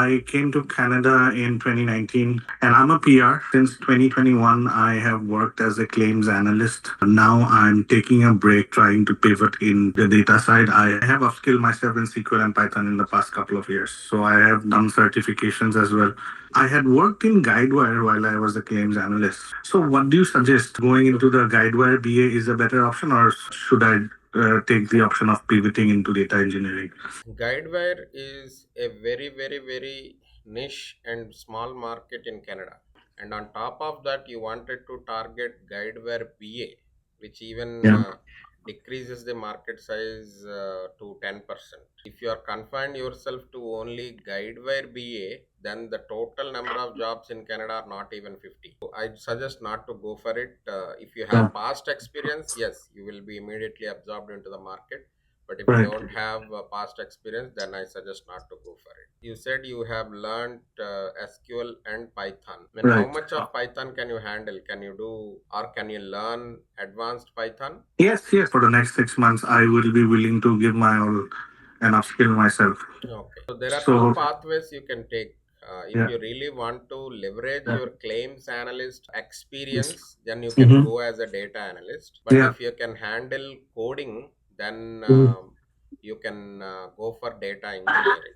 I came to Canada in 2019 and I'm a PR. Since 2021, I have worked as a claims analyst. Now I'm taking a break trying to pivot in the data side. I have upskilled myself in SQL and Python in the past couple of years. So I have done certifications as well. I had worked in Guidewire while I was a claims analyst. So what do you suggest? Going into the Guidewire BA is a better option, or should I take the option of pivoting into data engineering? Guidewire is a very niche and small market in Canada. And on top of that, you wanted to target Guideware BA, which even Yeah. decreases the market size to 10%. If you are confined yourself to only Guidewire BA, then the total number of jobs in Canada are not even 50. So I suggest not to go for it. If you Yeah. have past experience, yes, you will be immediately absorbed into the market. But if you Right. don't have past experience, then I suggest not to go for it. You said you have learned SQL and Python. I mean, how Right. much of Python can you handle? Can you do, or can you learn advanced Python? Yes, yes. For the next 6 months, I will be willing to give my all and upskill myself. Okay. So there are two So, pathways you can take. If yeah. you really want to leverage Yeah. your claims analyst Yes. experience, then you can Mm-hmm. go as a data analyst. But Yeah. if you can handle coding, then Mhm. you can go for data engineering.